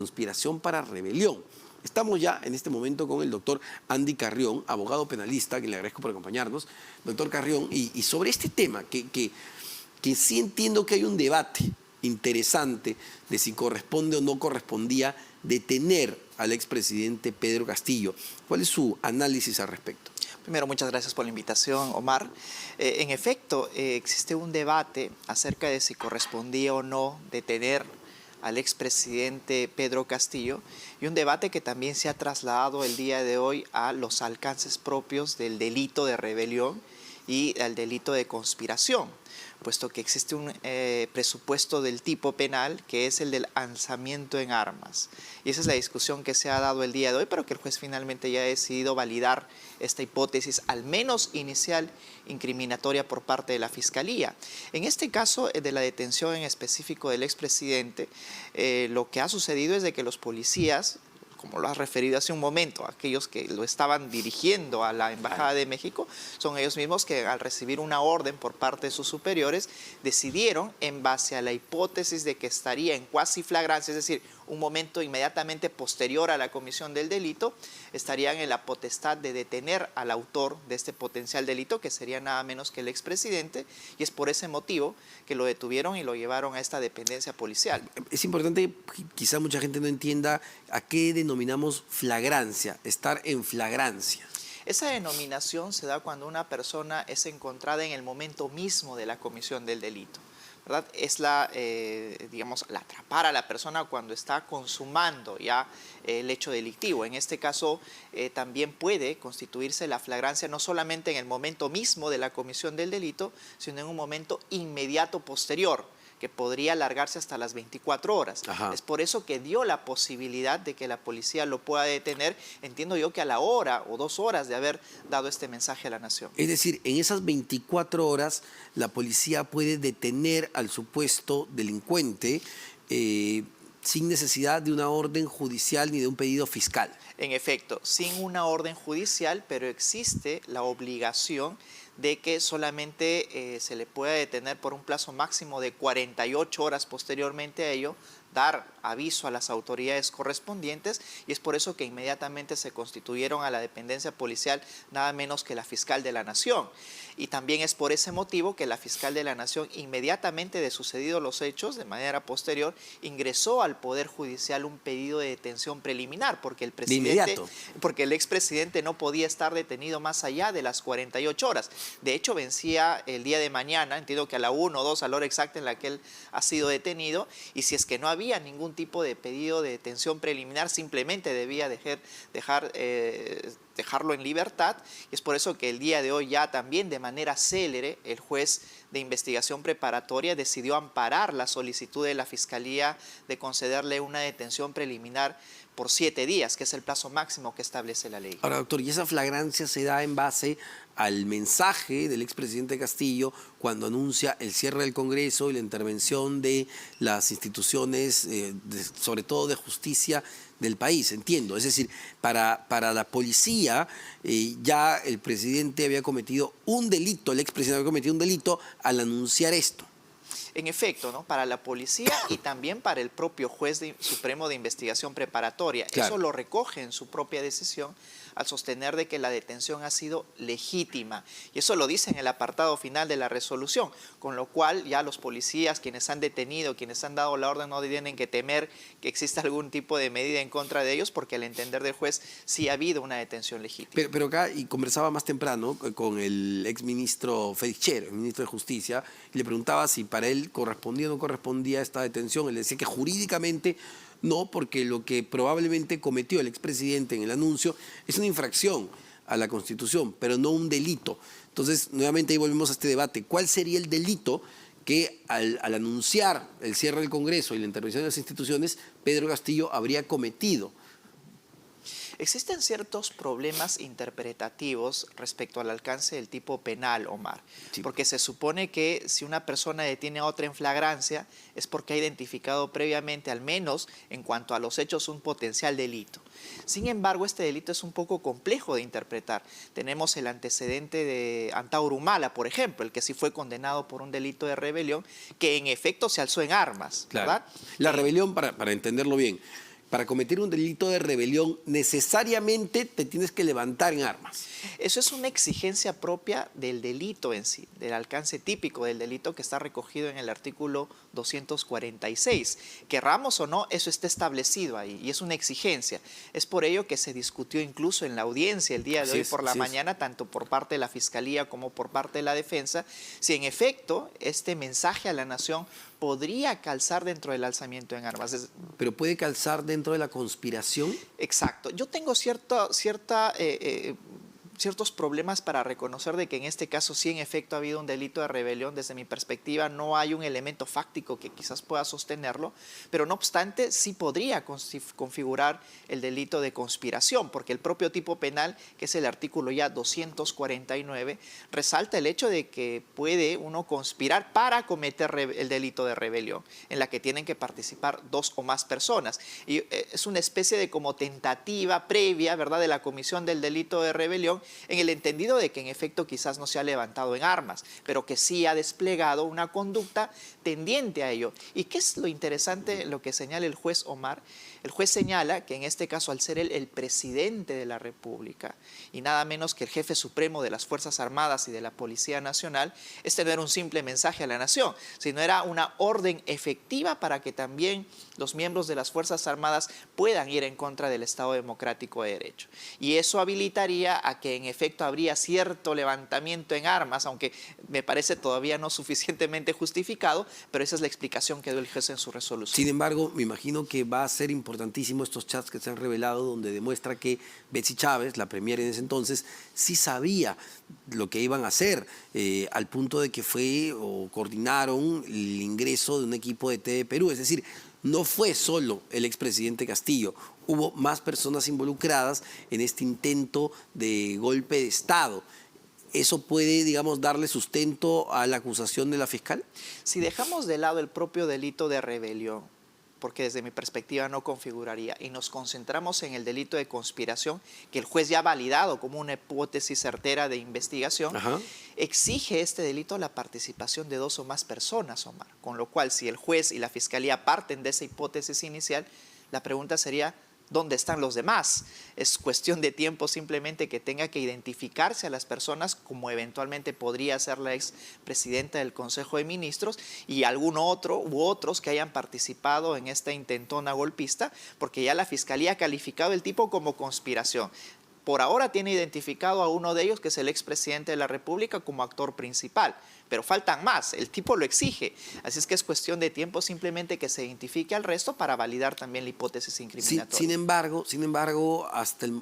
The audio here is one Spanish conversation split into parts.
Conspiración para rebelión. Estamos ya en este momento con el doctor Andy Carrión, abogado penalista, que le agradezco por acompañarnos. Doctor Carrión, y sobre este tema, que sí entiendo que hay un debate interesante de si corresponde o no correspondía detener al expresidente Pedro Castillo. ¿Cuál es su análisis al respecto? Primero, muchas gracias por la invitación, Omar. En efecto, existe un debate acerca de si correspondía o no detener al expresidente Pedro Castillo, y un debate que también se ha trasladado el día de hoy a los alcances propios del delito de rebelión y al delito de conspiración, puesto que existe un presupuesto del tipo penal que es el del alzamiento en armas. Y esa es la discusión que se ha dado el día de hoy, pero que el juez finalmente ya ha decidido validar esta hipótesis, al menos inicial, incriminatoria por parte de la Fiscalía. En este caso de la detención en específico del expresidente, lo que ha sucedido es de que los policías, como lo has referido hace un momento, aquellos que lo estaban dirigiendo a la Embajada de México, son ellos mismos que al recibir una orden por parte de sus superiores, decidieron, en base a la hipótesis de que estaría en cuasi flagrancia, es decir, un momento inmediatamente posterior a la comisión del delito, estarían en la potestad de detener al autor de este potencial delito, que sería nada menos que el expresidente, y es por ese motivo que lo detuvieron y lo llevaron a esta dependencia policial. Es importante, quizá mucha gente no entienda a qué denominamos flagrancia, estar en flagrancia. Esa denominación se da cuando una persona es encontrada en el momento mismo de la comisión del delito, ¿verdad? Es digamos, atrapar a la persona cuando está consumando ya el hecho delictivo. En este caso, también puede constituirse la flagrancia no solamente en el momento mismo de la comisión del delito, sino en un momento inmediato posterior, que podría alargarse hasta las 24 horas. Ajá. Es por eso que dio la posibilidad de que la policía lo pueda detener, entiendo yo que a la hora o 2 horas de haber dado este mensaje a la nación. Es decir, en esas 24 horas la policía puede detener al supuesto delincuente sin necesidad de una orden judicial ni de un pedido fiscal. En efecto, sin una orden judicial, pero existe la obligación de que solamente se le pueda detener por un plazo máximo de 48 horas posteriormente a ello, dar aviso a las autoridades correspondientes, y es por eso que inmediatamente se constituyeron a la dependencia policial nada menos que la fiscal de la Nación. Y también es por ese motivo que la fiscal de la Nación, inmediatamente de sucedidos los hechos, de manera posterior, ingresó al Poder Judicial un pedido de detención preliminar, porque el expresidente no podía estar detenido más allá de las 48 horas. De hecho, vencía el día de mañana, entiendo que a la 1 o 2, a la hora exacta en la que él ha sido detenido, y si es que no había ningún tipo de pedido de detención preliminar, simplemente debía dejarlo en libertad. Y es por eso que el día de hoy ya también de manera célere el juez de investigación preparatoria decidió amparar la solicitud de la Fiscalía de concederle una detención preliminar por 7 días, que es el plazo máximo que establece la ley. Ahora, doctor, ¿y esa flagrancia se da en base al mensaje del expresidente Castillo cuando anuncia el cierre del Congreso y la intervención de las instituciones, sobre todo de justicia del país? Entiendo, es decir, para la policía ya el presidente había cometido un delito, el expresidente había cometido un delito al anunciar esto. En efecto, ¿no? Para la policía y también para el propio juez supremo de investigación preparatoria. Claro. Eso lo recoge en su propia decisión al sostener de que la detención ha sido legítima. Y eso lo dice en el apartado final de la resolución, con lo cual ya los policías, quienes han detenido, quienes han dado la orden, no tienen que temer que exista algún tipo de medida en contra de ellos, porque al entender del juez sí ha habido una detención legítima. Pero acá, y conversaba más temprano con el exministro Félix Cher, el ministro de Justicia, y le preguntaba si para él correspondía o no correspondía esta detención. Él decía que jurídicamente no, porque lo que probablemente cometió el expresidente en el anuncio es una infracción a la Constitución, pero no un delito. Entonces, nuevamente ahí volvemos a este debate. ¿Cuál sería el delito que al anunciar el cierre del Congreso y la intervención de las instituciones, Pedro Castillo habría cometido? Existen ciertos problemas interpretativos respecto al alcance del tipo penal, Omar, sí. Porque se supone que si una persona detiene a otra en flagrancia es porque ha identificado previamente, al menos en cuanto a los hechos, un potencial delito. Sin embargo, este delito es un poco complejo de interpretar. Tenemos el antecedente de Antauro Humala, por ejemplo, el que sí fue condenado por un delito de rebelión, que en efecto se alzó en armas, claro. ¿Verdad? La rebelión, para entenderlo bien, para cometer un delito de rebelión necesariamente te tienes que levantar en armas. Eso es una exigencia propia del delito en sí, del alcance típico del delito que está recogido en el artículo 246. Querramos o no, eso está establecido ahí y es una exigencia. Es por ello que se discutió incluso en la audiencia el día de hoy por la mañana, tanto por parte de la Fiscalía como por parte de la defensa, si en efecto este mensaje a la nación podría calzar dentro del alzamiento en armas. ¿Pero puede calzar dentro de la conspiración? Exacto. Yo tengo ciertos problemas para reconocer de que en este caso sí en efecto ha habido un delito de rebelión. Desde mi perspectiva no hay un elemento fáctico que quizás pueda sostenerlo, pero no obstante sí podría configurar el delito de conspiración, porque el propio tipo penal, que es el artículo ya 249, resalta el hecho de que puede uno conspirar para cometer el delito de rebelión, en la que tienen que participar 2 o más personas. Y es una especie de como tentativa previa, ¿verdad?, de la comisión del delito de rebelión, en el entendido de que en efecto quizás no se ha levantado en armas, pero que sí ha desplegado una conducta tendiente a ello. ¿Y qué es lo interesante, lo que señala el juez Omar? El juez señala que en este caso, al ser él el presidente de la República y nada menos que el jefe supremo de las Fuerzas Armadas y de la Policía Nacional, este no era un simple mensaje a la nación, sino era una orden efectiva para que también los miembros de las Fuerzas Armadas puedan ir en contra del Estado Democrático de Derecho. Y eso habilitaría a que en efecto habría cierto levantamiento en armas, aunque me parece todavía no suficientemente justificado, pero esa es la explicación que dio el juez en su resolución. Sin embargo, me imagino que va a ser importantísimo estos chats que se han revelado, donde demuestra que Betsy Chávez, la premier en ese entonces, sí sabía lo que iban a hacer, al punto de que fue o coordinaron el ingreso de un equipo de TV Perú. Es decir, no fue solo el expresidente Castillo, hubo más personas involucradas en este intento de golpe de Estado. ¿Eso puede, digamos, darle sustento a la acusación de la fiscal? Si dejamos de lado el propio delito de rebelión, porque desde mi perspectiva no configuraría, y nos concentramos en el delito de conspiración, que el juez ya ha validado como una hipótesis certera de investigación, exige este delito la participación de 2 o más personas, Omar. Con lo cual, si el juez y la fiscalía parten de esa hipótesis inicial, la pregunta sería, ¿dónde están los demás? Es cuestión de tiempo simplemente que tenga que identificarse a las personas, como eventualmente podría ser la expresidenta del Consejo de Ministros y algún otro u otros que hayan participado en esta intentona golpista, porque ya la Fiscalía ha calificado el tipo como conspiración. Por ahora tiene identificado a uno de ellos, que es el expresidente de la República, como actor principal. Pero faltan más, el tipo lo exige. Así es que es cuestión de tiempo simplemente que se identifique al resto para validar también la hipótesis incriminatoria. Sin embargo,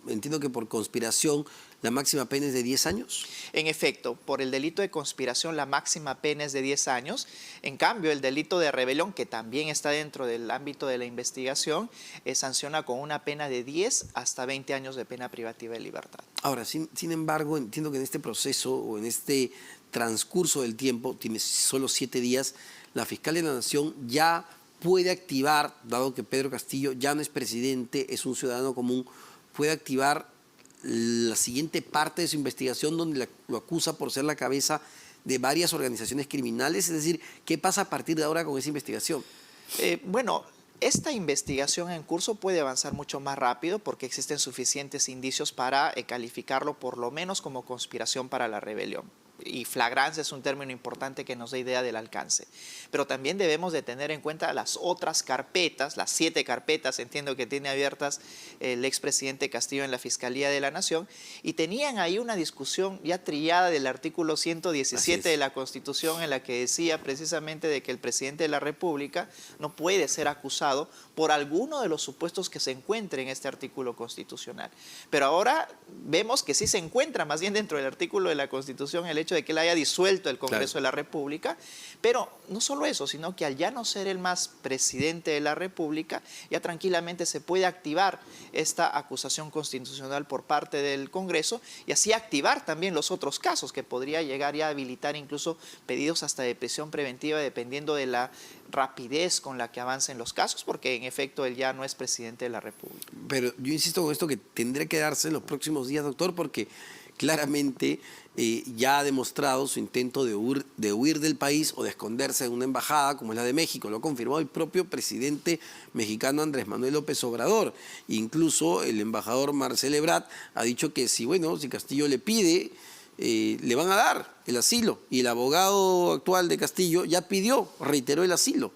entiendo que por conspiración la máxima pena es de 10 años. En efecto, por el delito de conspiración la máxima pena es de 10 años. En cambio, el delito de rebelión, que también está dentro del ámbito de la investigación, sanciona con una pena de 10 hasta 20 años de pena privativa de libertad. Ahora, sin embargo, entiendo que en este proceso o en este transcurso del tiempo, tiene solo 7 días, la fiscal de la Nación ya puede activar, dado que Pedro Castillo ya no es presidente, es un ciudadano común, puede activar la siguiente parte de su investigación, donde lo acusa por ser la cabeza de varias organizaciones criminales. Es decir, ¿qué pasa a partir de ahora con esa investigación? Bueno, esta investigación en curso puede avanzar mucho más rápido porque existen suficientes indicios para calificarlo por lo menos como conspiración para la rebelión. Y flagrancia es un término importante que nos da idea del alcance. Pero también debemos de tener en cuenta las otras carpetas, las 7 carpetas, entiendo que tiene abiertas el expresidente Castillo en la Fiscalía de la Nación, y tenían ahí una discusión ya trillada del artículo 117 de la Constitución, en la que decía precisamente de que el presidente de la República no puede ser acusado por alguno de los supuestos que se encuentren en este artículo constitucional. Pero ahora vemos que sí se encuentra más bien dentro del artículo de la Constitución el hecho de que él haya disuelto el Congreso de la República, pero no solo eso, sino que al ya no ser el más presidente de la República, ya tranquilamente se puede activar esta acusación constitucional por parte del Congreso y así activar también los otros casos que podría llegar ya a habilitar incluso pedidos hasta de prisión preventiva dependiendo de la rapidez con la que avancen los casos, porque en efecto él ya no es presidente de la República. Pero yo insisto con esto que tendría que darse en los próximos días, doctor, porque claramente ya ha demostrado su intento de huir del país o de esconderse en una embajada como es la de México. Lo ha confirmado el propio presidente mexicano Andrés Manuel López Obrador. Incluso el embajador Marcel Ebrard ha dicho que si Castillo le pide, le van a dar el asilo. Y el abogado actual de Castillo ya reiteró el asilo.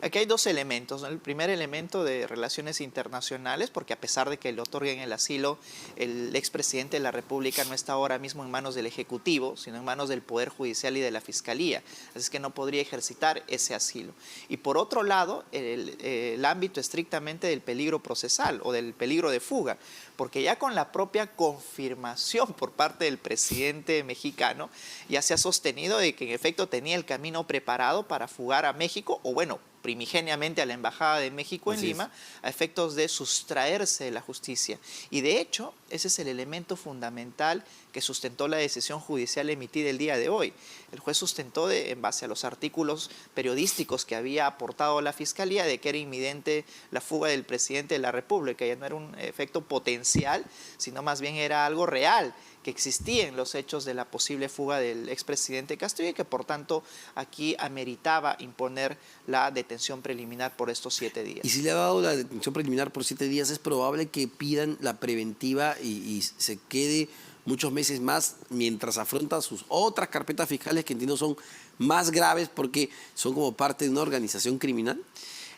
Aquí hay dos elementos, ¿no? El primer elemento de relaciones internacionales, porque a pesar de que le otorguen el asilo, el expresidente de la República no está ahora mismo en manos del Ejecutivo, sino en manos del Poder Judicial y de la Fiscalía. Así es que no podría ejercitar ese asilo. Y por otro lado, el ámbito estrictamente del peligro procesal o del peligro de fuga, porque ya con la propia confirmación por parte del presidente mexicano, ya se ha sostenido de que en efecto tenía el camino preparado para fugar a México, o bueno, primigeniamente a la Embajada de México en Lima, a efectos de sustraerse de la justicia. Y de hecho, ese es el elemento fundamental que sustentó la decisión judicial emitida el día de hoy. El juez sustentó, en base a los artículos periodísticos que había aportado la Fiscalía, de que era inminente la fuga del presidente de la República. Ya no era un efecto potencial, sino más bien era algo real, que existían los hechos de la posible fuga del expresidente Castillo y que por tanto aquí ameritaba imponer la detención preliminar por estos 7 días. Y si le ha dado la detención preliminar por 7 días, es probable que pidan la preventiva y se quede muchos meses más mientras afronta sus otras carpetas fiscales que entiendo son más graves porque son como parte de una organización criminal.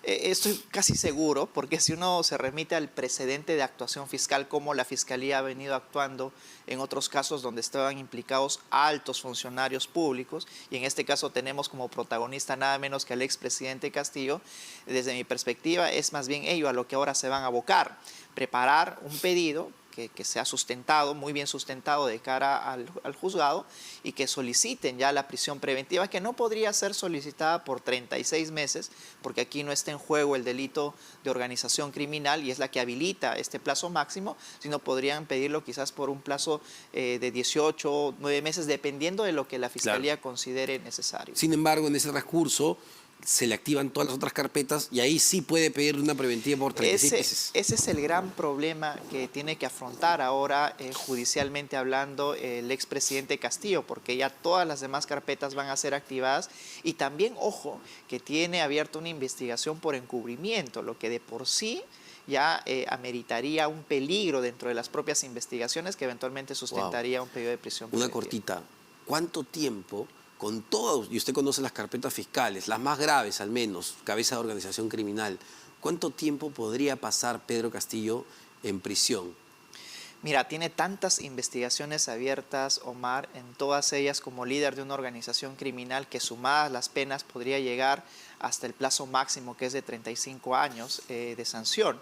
Estoy casi seguro, porque si uno se remite al precedente de actuación fiscal, como la Fiscalía ha venido actuando en otros casos donde estaban implicados altos funcionarios públicos, y en este caso tenemos como protagonista nada menos que al expresidente Castillo, desde mi perspectiva es más bien ello a lo que ahora se van a abocar, preparar un pedido que sea sustentado, muy bien sustentado de cara al juzgado, y que soliciten ya la prisión preventiva, que no podría ser solicitada por 36 meses, porque aquí no está en juego el delito de organización criminal y es la que habilita este plazo máximo, sino podrían pedirlo quizás por un plazo de 18, 9 meses, dependiendo de lo que la Fiscalía considere necesario. Sin embargo, en ese transcurso se le activan todas las otras carpetas y ahí sí puede pedir una preventiva por 36 meses. Ese es el gran problema que tiene que afrontar ahora judicialmente hablando el expresidente Castillo, porque ya todas las demás carpetas van a ser activadas y también, ojo, que tiene abierta una investigación por encubrimiento, lo que de por sí ya ameritaría un peligro dentro de las propias investigaciones que eventualmente sustentaría un periodo de prisión preventiva. Una cortita, ¿cuánto tiempo con todos, y usted conoce las carpetas fiscales, las más graves al menos, cabeza de organización criminal, cuánto tiempo podría pasar Pedro Castillo en prisión? Mira, tiene tantas investigaciones abiertas, Omar, en todas ellas como líder de una organización criminal que sumadas las penas podría llegar hasta el plazo máximo que es de 35 años de sanción.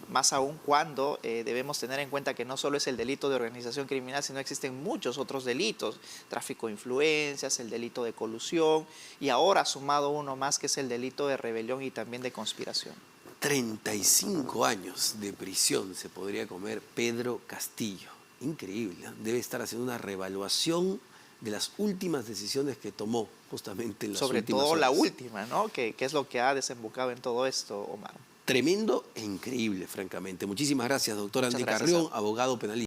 Más aún cuando debemos tener en cuenta que no solo es el delito de organización criminal, sino existen muchos otros delitos, tráfico de influencias, el delito de colusión y ahora sumado uno más que es el delito de rebelión y también de conspiración. 35 años de prisión se podría comer Pedro Castillo. Increíble, ¿eh? Debe estar haciendo una reevaluación de las últimas decisiones que tomó justamente en las Sobre últimas todo horas. la última, ¿no? Que es lo que ha desembocado en todo esto, Omar. Tremendo e increíble, francamente. Muchísimas gracias, doctor Andy Carrión, abogado penalista.